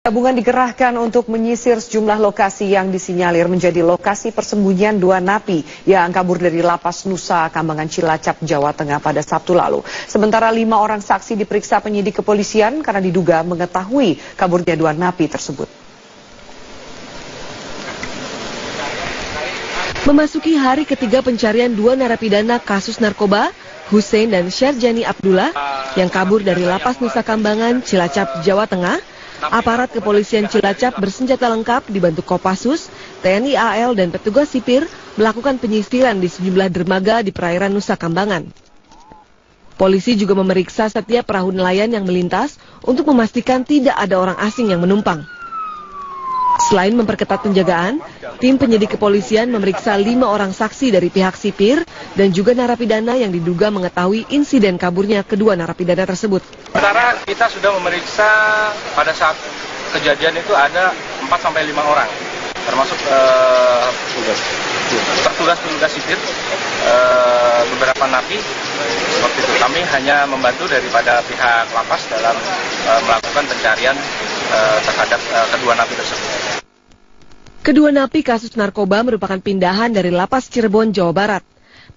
Gabungan dikerahkan untuk menyisir sejumlah lokasi yang disinyalir menjadi lokasi persembunyian dua napi yang kabur dari Lapas Nusa Kambangan Cilacap, Jawa Tengah pada Sabtu lalu. Sementara 5 orang saksi diperiksa penyidik kepolisian karena diduga mengetahui kaburnya dua napi tersebut. Memasuki hari ketiga pencarian dua narapidana kasus narkoba, Hussein dan Syarjani Abdullah, yang kabur dari Lapas Nusa Kambangan Cilacap, Jawa Tengah, aparat kepolisian Cilacap bersenjata lengkap dibantu Kopassus, TNI AL dan petugas sipir melakukan penyisiran di sejumlah dermaga di perairan Nusa Kambangan. Polisi juga memeriksa setiap perahu nelayan yang melintas untuk memastikan tidak ada orang asing yang menumpang. Selain memperketat penjagaan, tim penyidik kepolisian memeriksa 5 orang saksi dari pihak sipir dan juga narapidana yang diduga mengetahui insiden kaburnya kedua narapidana tersebut. Sementara kita sudah memeriksa pada saat kejadian itu ada 4-5 orang, termasuk petugas sipir, beberapa napi. Seperti itu, kami hanya membantu daripada pihak lapas dalam melakukan pencarian terhadap kedua napi tersebut. Kedua napi kasus narkoba merupakan pindahan dari Lapas Cirebon, Jawa Barat.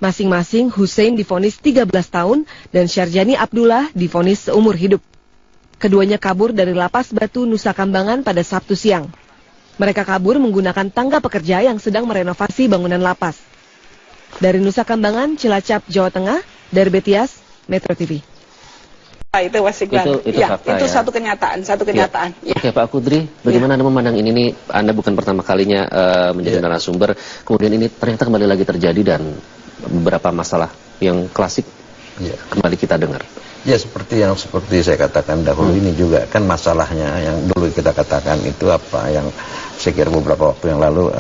Masing-masing Hussein divonis 13 tahun dan Syarjani Abdullah divonis seumur hidup. Keduanya kabur dari Lapas Batu Nusa Kambangan pada Sabtu siang. Mereka kabur menggunakan tangga pekerja yang sedang merenovasi bangunan lapas. Dari Nusa Kambangan, Cilacap, Jawa Tengah, dari Betias, Metro TV. Itu Wasiklan. Itu satu kenyataan. Ya. Oke, Pak Kudri, bagaimana Anda memandang ini? Anda bukan pertama kalinya menjadi narasumber, kemudian ini ternyata kembali lagi terjadi dan beberapa masalah yang klasik kembali kita dengar. Ya, seperti saya katakan dahulu ini juga kan masalahnya yang dulu kita katakan itu apa yang saya kira beberapa waktu yang lalu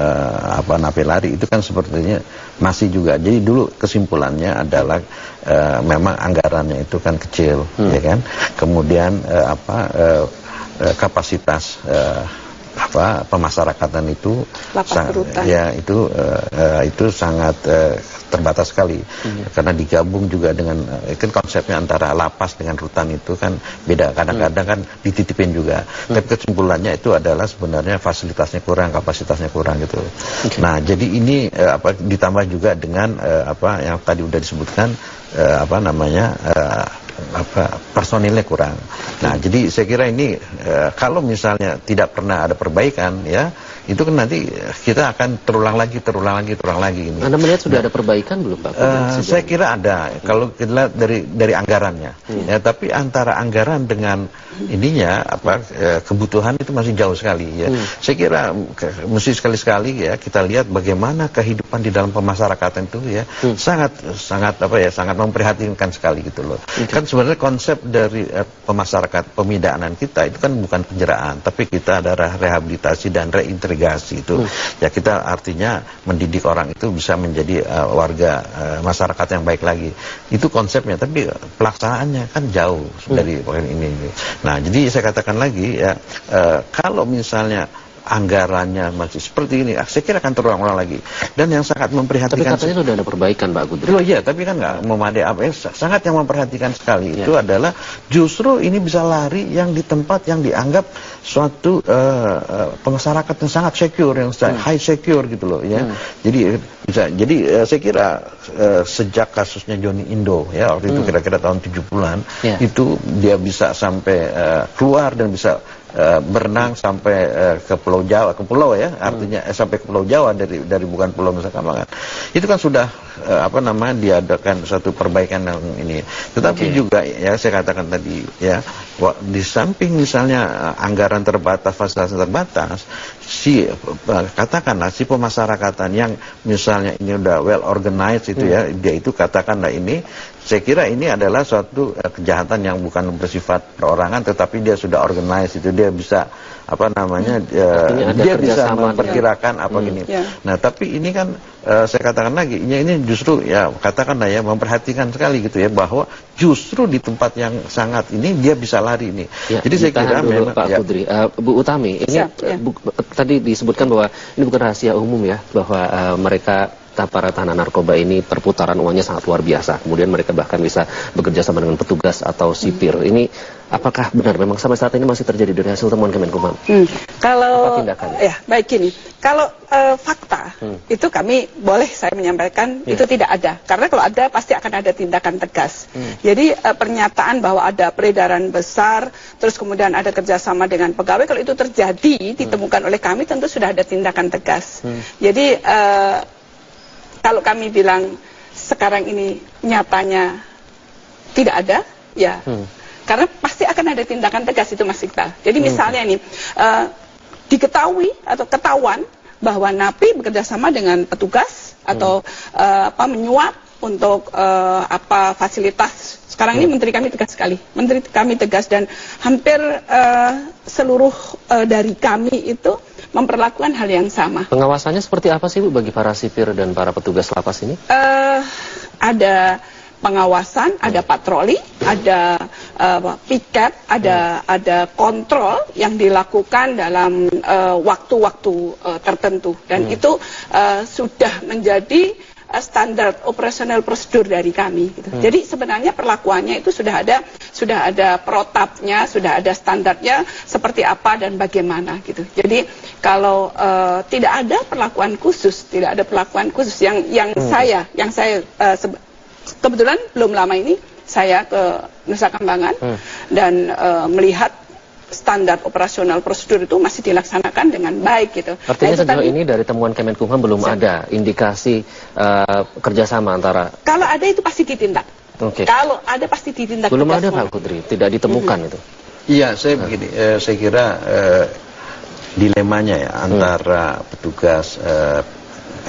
napi lari itu kan sepertinya masih juga. Jadi dulu kesimpulannya adalah memang anggarannya itu kan kecil, ya kan. Kemudian kapasitas pemasyarakatan itu itu sangat terbatas sekali, karena digabung juga dengan kan konsepnya antara lapas dengan rutan itu kan beda, kadang-kadang kan dititipin juga, tapi kesimpulannya itu adalah sebenarnya fasilitasnya kurang, kapasitasnya kurang gitu. Nah, jadi ini ditambah juga dengan yang tadi udah disebutkan personilnya kurang. Nah, jadi saya kira ini kalau misalnya tidak pernah ada perbaikan, ya itu kan nanti kita akan terulang lagi ini. Anda melihat sudah ada perbaikan belum, Pak? Saya kira ada. Kalau kita lihat dari anggarannya, ya, tapi antara anggaran dengan ininya kebutuhan itu masih jauh sekali, ya. Saya kira mesti sekali-sekali ya kita lihat bagaimana kehidupan di dalam pemasyarakatan itu ya sangat memprihatinkan sekali gitu loh. Kan sebenarnya konsep dari pemidaanan kita itu kan bukan penjeraan, tapi kita ada rehabilitasi dan reintegrasi itu. Ya, kita artinya mendidik orang itu bisa menjadi warga masyarakat yang baik lagi. Itu konsepnya, tapi pelaksanaannya kan jauh dari ini. Nah, jadi saya katakan lagi ya, kalau misalnya anggarannya masih seperti ini, saya kira akan terulang-ulang lagi. Dan yang sangat memprihatinkan. Tapi katanya sudah ada perbaikan, Pak Kudri. Oh iya, tapi kan nggak memadai sangat yang memperhatikan sekali itu adalah justru ini bisa lari yang di tempat yang dianggap suatu masyarakat yang sangat secure, yang high secure gitu loh, ya. Jadi saya kira sejak kasusnya Johnny Indo ya waktu itu kira-kira tahun 70-an itu dia bisa sampai keluar dan bisa berenang sampai ke Pulau Jawa, artinya sampai ke Pulau Jawa dari bukan Pulau Nusa Kambangan. Itu kan sudah diadakan satu perbaikan yang ini. Tetapi juga ya saya katakan tadi ya, di samping misalnya anggaran terbatas, fasilitas terbatas, katakanlah si pemasyarakatan yang misalnya ini udah well organized itu ya, dia itu katakanlah ini, saya kira ini adalah suatu kejahatan yang bukan bersifat perorangan, tetapi dia sudah organized itu, dia bisa dia bisa memperkirakan gini. Nah, tapi ini kan saya katakan lagi, ini justru ya katakanlah ya memperhatikan sekali gitu ya, bahwa justru di tempat yang sangat ini dia bisa lari ini. Jadi saya kira memang Pak Kudri, Bu Utami, ini tadi disebutkan bahwa ini bukan rahasia umum ya, bahwa mereka para tahanan narkoba ini perputaran uangnya sangat luar biasa. Kemudian mereka bahkan bisa bekerja sama dengan petugas atau sipir. Ini apakah benar memang sampai saat ini masih terjadi dari hasil temuan Kemenkumham? Kalau ya baik ini, kalau fakta itu kami boleh saya menyampaikan itu tidak ada. Karena kalau ada pasti akan ada tindakan tegas. Jadi pernyataan bahwa ada peredaran besar, terus kemudian ada kerjasama dengan pegawai, kalau itu terjadi ditemukan oleh kami tentu sudah ada tindakan tegas. Jadi kalau kami bilang sekarang ini nyatanya tidak ada, ya karena pasti akan ada tindakan tegas itu Mas Iqbal. Jadi misalnya ini diketahui atau ketahuan bahwa napi bekerja sama dengan petugas atau menyuap untuk fasilitas. Sekarang ini menteri kami tegas sekali. Menteri kami tegas dan hampir seluruh dari kami itu memperlakukan hal yang sama. Pengawasannya seperti apa sih Bu bagi para sipir dan para petugas lapas ini? Ada pengawasan, ada patroli, ada piket, ada kontrol yang dilakukan dalam waktu-waktu tertentu dan itu sudah menjadi standar operasional prosedur dari kami. Gitu. Jadi sebenarnya perlakuannya itu sudah ada protapnya, sudah ada standarnya seperti apa dan bagaimana gitu. Jadi kalau tidak ada perlakuan khusus, yang saya kebetulan belum lama ini saya ke Nusa Kambangan dan melihat standar operasional prosedur itu masih dilaksanakan dengan baik gitu. Artinya sejauh ini dari temuan Kemenkumham belum ada indikasi kerjasama antara. Kalau ada itu pasti ditindak. Kalau ada pasti ditindak. Belum ada Pak Kudri, tidak ditemukan itu. Iya, saya begini, saya kira dilemanya ya antara petugas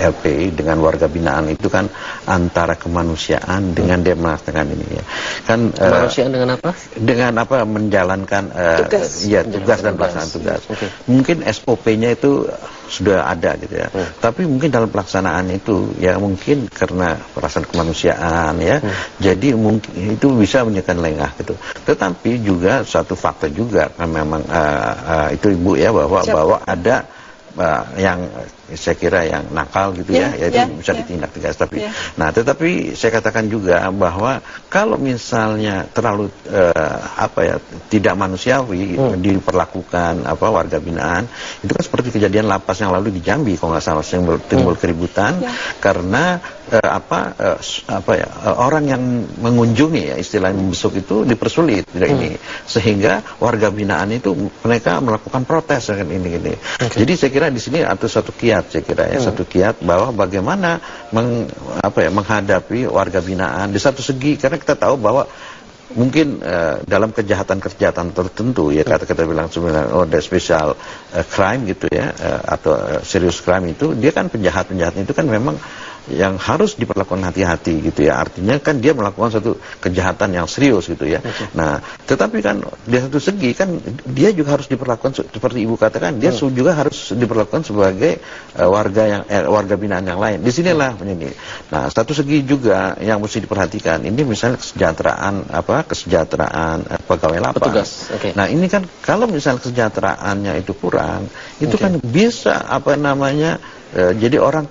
LPI dengan warga binaan itu kan antara kemanusiaan dengan dia melaksanakan ini ya. Kan kemanusiaan dengan apa? Dengan apa menjalankan tugas dan pelaksanaan tugas. Mungkin SOP-nya itu sudah ada gitu ya. Tapi mungkin dalam pelaksanaan itu ya mungkin karena perasaan kemanusiaan ya. Jadi mungkin itu bisa menyebabkan lengah gitu. Tetapi juga satu fakta juga kan memang itu Ibu ya bahwa ada yang saya kira yang nakal gitu ya itu bisa ditindak tegas nah tetapi saya katakan juga bahwa kalau misalnya terlalu tidak manusiawi diperlakukan warga binaan itu kan seperti kejadian lapas yang lalu di Jambi kalau nggak salah yang timbul keributan karena orang yang mengunjungi ya istilahnya membesuk itu dipersulit ini sehingga warga binaan itu mereka melakukan protes kan ini. Jadi saya kira di sini ada satu kiat saya kira ya satu kiat bahwa bagaimana menghadapi warga binaan di satu segi karena kita tahu bahwa mungkin dalam kejahatan tertentu ya kita bilang sebenarnya the special crime gitu ya atau serious crime itu dia kan penjahat itu kan memang yang harus diperlakukan hati-hati gitu ya artinya kan dia melakukan satu kejahatan yang serius gitu ya nah tetapi kan di satu segi kan dia juga harus diperlakukan seperti Ibu katakan dia juga harus diperlakukan sebagai warga binaan yang lain disinilah ini nah satu segi juga yang mesti diperhatikan ini misalnya kesejahteraan pegawai lapas nah ini kan kalau misalnya kesejahteraannya itu kurang itu kan bisa jadi orang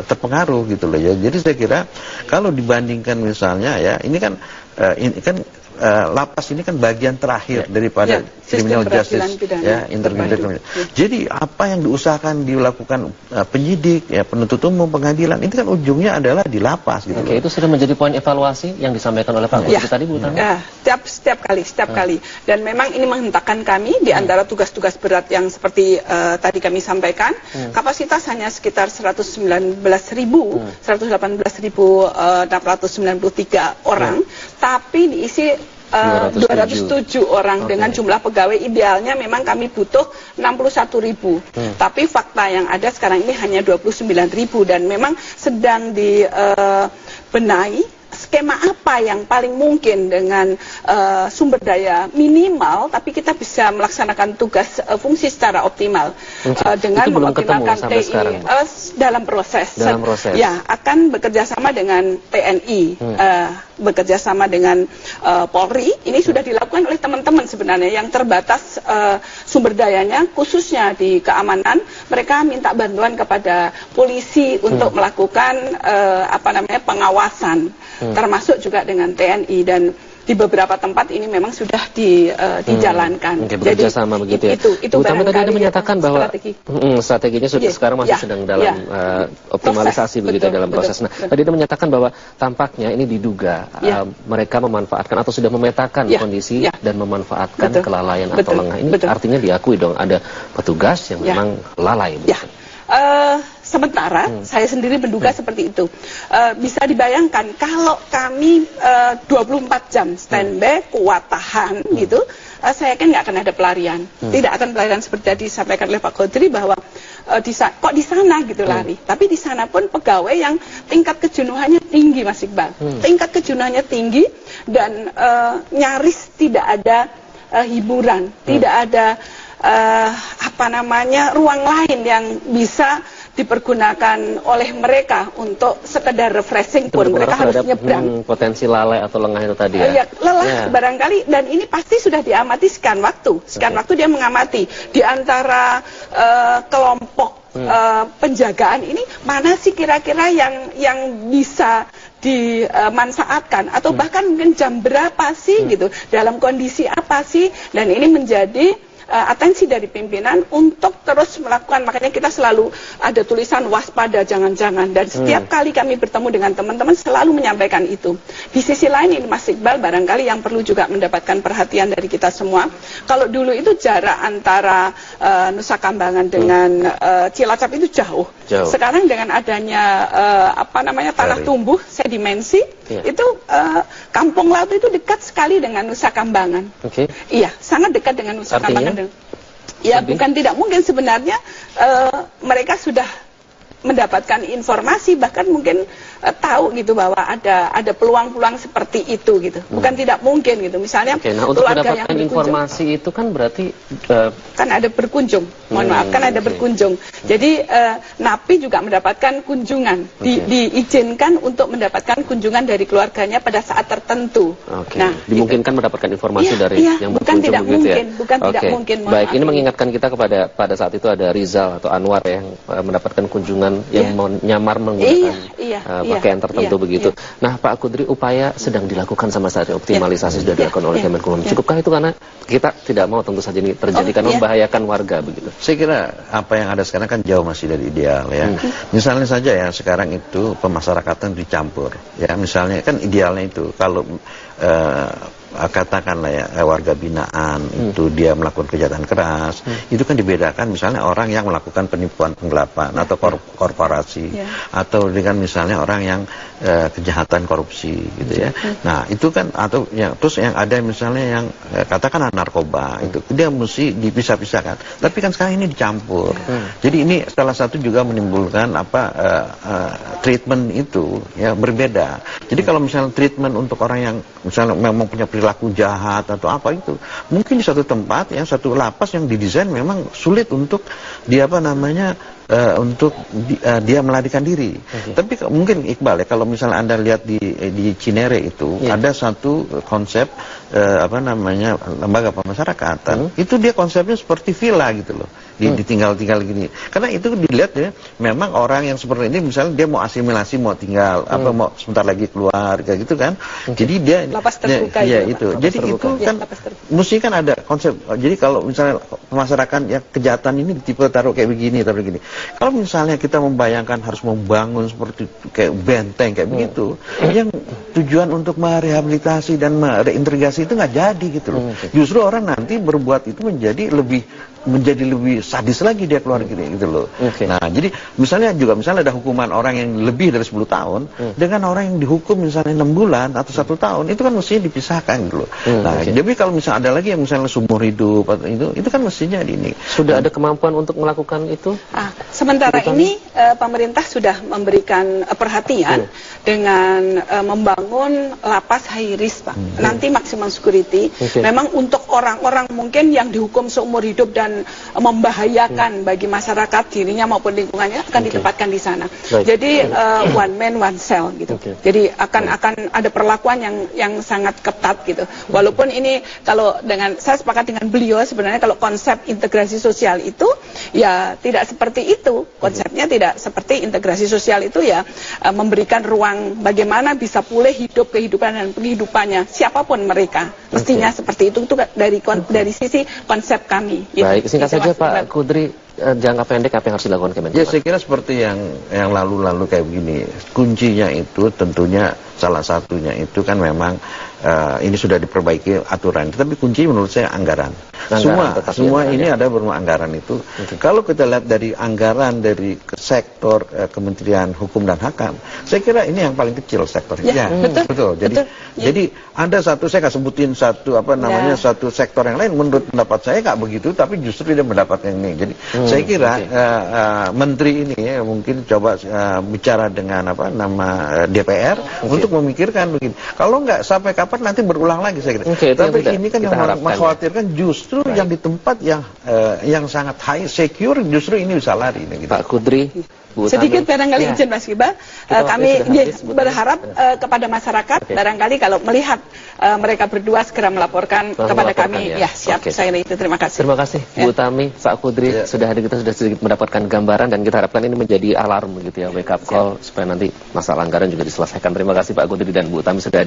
terpengaruh gitu loh ya. Jadi saya kira kalau dibandingkan misalnya ya ini kan lapas ini kan bagian terakhir daripada criminal justice ya intermediate criminal. Jadi apa yang diusahakan dilakukan penyidik ya penuntut umum pengadilan itu kan ujungnya adalah di lapas gitu. Itu sudah menjadi poin evaluasi yang disampaikan oleh Pak Kudri tadi Bu Tami. Setiap kali dan memang ini menghentakkan kami di antara tugas-tugas berat yang seperti tadi kami sampaikan kapasitas hanya sekitar 118.693 orang tapi diisi 207 orang dengan jumlah pegawai idealnya memang kami butuh 61.000 tapi fakta yang ada sekarang ini hanya 29.000 dan memang sedang dibenahi skema apa yang paling mungkin dengan sumber daya minimal, tapi kita bisa melaksanakan tugas fungsi secara optimal dengan mengoptimalkan TNI dalam proses. Ya, akan bekerja sama dengan TNI, bekerja sama dengan Polri. Ini sudah dilakukan oleh teman-teman sebenarnya yang terbatas sumber dayanya, khususnya di keamanan. Mereka minta bantuan kepada polisi untuk melakukan pengawasan, termasuk juga dengan TNI, dan di beberapa tempat ini memang sudah dijalankan. Bekerja sama begitu ya. Itu tadi Anda menyatakan bahwa strateginya sudah sekarang masih sedang dalam optimalisasi begitu dalam proses. Nah, tadi Anda menyatakan bahwa tampaknya ini diduga mereka memanfaatkan atau sudah memetakan kondisi dan memanfaatkan kelalaian atau lengah. Ini artinya diakui dong ada petugas yang memang lalai. Sementara saya sendiri menduga seperti itu. Bisa dibayangkan kalau kami 24 jam standby, kuat tahan gitu, saya yakin nggak akan ada pelarian. Tidak akan pelarian seperti tadi disampaikan oleh Pak Qudri bahwa kok di sana gitu lari. Tapi di sana pun pegawai yang tingkat kejenuhannya tinggi, Mas Iqbal. Tingkat kejenuhannya tinggi dan nyaris tidak ada hiburan, tidak ada ruang lain yang bisa dipergunakan oleh mereka untuk sekedar refreshing pun. Mereka harus nyebrang. Potensi lalai atau lengah itu tadi ya? Lelah barangkali, dan ini pasti sudah diamati sekian waktu. Sekian waktu dia mengamati di antara kelompok penjagaan ini, mana sih kira-kira yang bisa dimanfaatkan, atau bahkan mungkin jam berapa sih gitu, dalam kondisi apa sih, dan ini menjadi atensi dari pimpinan untuk terus melakukan. Makanya kita selalu ada tulisan waspada jangan-jangan, dan setiap kali kami bertemu dengan teman-teman selalu menyampaikan itu. Di sisi lain ini Mas Iqbal, barangkali yang perlu juga mendapatkan perhatian dari kita semua, kalau dulu itu jarak antara Nusa Kambangan dengan Cilacap itu jauh. Sekarang dengan adanya tanah tumbuh, sedimensi, itu Kampung Laut itu dekat sekali dengan Nusa Kambangan. Iya, sangat dekat dengan Nusa Kambangan. Ya, bukan tidak mungkin sebenarnya mereka sudah mendapatkan informasi, bahkan mungkin tahu gitu bahwa ada peluang-peluang seperti itu gitu. Bukan tidak mungkin gitu. Misalnya untuk mendapatkan informasi itu kan berarti kan ada berkunjung. Mohon maaf, kan ada berkunjung. Jadi napi juga mendapatkan kunjungan. Diizinkan untuk mendapatkan kunjungan dari keluarganya pada saat tertentu. Nah, dimungkinkan mendapatkan informasi dari yang berkunjung begitu ya. Bukan tidak mungkin. Baik, ini mengingatkan kita pada saat itu ada Rizal atau Anwar yang mendapatkan kunjungan yang nyamar menggunakan pakaian tertentu begitu. Nah, Pak Qudri, upaya sedang dilakukan sama saat optimalisasi sudah dilakukan oleh Kemenkumham. Cukupkah itu, karena kita tidak mau tentu saja ini terjadi karena membahayakan warga begitu? Saya kira apa yang ada sekarang kan jauh masih dari ideal ya. Misalnya saja ya sekarang itu pemasarakatan dicampur ya. Misalnya kan idealnya itu kalau katakanlah ya warga binaan itu dia melakukan kejahatan keras, itu kan dibedakan misalnya orang yang melakukan penipuan penggelapan atau korporasi, atau dengan misalnya orang yang kejahatan korupsi gitu ya. Nah itu kan, atau yang terus yang ada misalnya yang katakanlah narkoba, itu dia mesti dipisah-pisahkan. Tapi kan sekarang ini dicampur. Jadi ini salah satu juga menimbulkan treatment itu ya berbeda. Jadi kalau misalnya treatment untuk orang yang misalnya memang punya perilaku jahat atau apa itu, mungkin di satu tempat ya, satu lapas yang didesain memang sulit untuk dia dia melarikan diri. Tapi mungkin Iqbal ya, kalau misalnya Anda lihat di Cinere itu ada satu konsep lembaga pemasyarakatan, itu dia konsepnya seperti villa gitu loh, ditinggal-tinggal gini. Karena itu dilihat ya, memang orang yang seperti ini misalnya dia mau asimilasi, mau tinggal mau sebentar lagi keluar kayak gitu kan. Jadi dia lapas terbuka itu. Jadi itu kan mesti kan ada konsep. Jadi kalau misalnya pemasyarakat ya kejahatan ini tipe taruh kayak begini. Kalau misalnya kita membayangkan harus membangun seperti kayak benteng kayak begitu, yang tujuan untuk merehabilitasi dan mereintegrasi itu nggak jadi gitu loh. Justru orang nanti berbuat itu menjadi lebih menjadi lebih sadis lagi dia keluar gitu loh. Nah, jadi misalnya ada hukuman orang yang lebih dari 10 tahun dengan orang yang dihukum misalnya 6 bulan atau 1 tahun, itu kan mestinya dipisahkan gitu loh. Nah, jadi kalau misalnya ada lagi yang misalnya seumur hidup atau itu kan mestinya ini. Sudah ada kemampuan untuk melakukan itu? Sementara ini pemerintah sudah memberikan perhatian dengan membangun lapas high risk, Pak. Nanti maximum security. Memang untuk orang-orang mungkin yang dihukum seumur hidup dan membahayakan bagi masyarakat, dirinya maupun lingkungannya akan ditempatkan di sana. Jadi one man one cell gitu. Jadi akan ada perlakuan yang sangat ketat gitu. Walaupun ini kalau saya sepakat dengan beliau, sebenarnya kalau konsep integrasi sosial itu ya tidak seperti itu. Konsepnya tidak seperti integrasi sosial itu ya memberikan ruang bagaimana bisa pulih hidup kehidupan dan penghidupannya siapapun mereka. Mestinya seperti itu dari sisi konsep kami. Baik, singkat saja Pak Kudri, jangka pendek apa yang harus dilakukan Kementerian? Ya, saya kira seperti yang lalu-lalu kayak begini. Kuncinya itu tentunya salah satunya itu kan memang ini sudah diperbaiki aturan. Tapi kunci menurut saya anggaran. Semua ini ada berupa anggaran itu. Kalau kita lihat dari anggaran dari sektor Kementerian Hukum dan HAM, saya kira ini yang paling kecil sektornya. Betul. Jadi ada satu, saya nggak sebutin satu satu sektor yang lain. Menurut pendapat saya nggak begitu, tapi justru dia mendapatkan ini. Jadi saya kira menteri ini mungkin coba bicara dengan DPR untuk memikirkan begini. Kalau nggak sampai kapan nanti berulang lagi saya kira. Tapi ini kan yang mengkhawatirkan justru yang di tempat yang sangat high secure justru ini bisa lari. Gitu. Pak Kudri, sedikit barangkali izin Mas Gibran, kami berharap kepada masyarakat barangkali kalau melihat mereka berdua segera melaporkan kepada kami, ya siap. Saya itu terima kasih. Terima kasih Bu Tami, Pak Kudri, sudah hadir, kita sudah sedikit mendapatkan gambaran dan kita harapkan ini menjadi alarm gitu ya, wake up call supaya nanti masalah anggaran juga diselesaikan. Terima kasih Pak Kudri dan Bu Tami sudah hadir.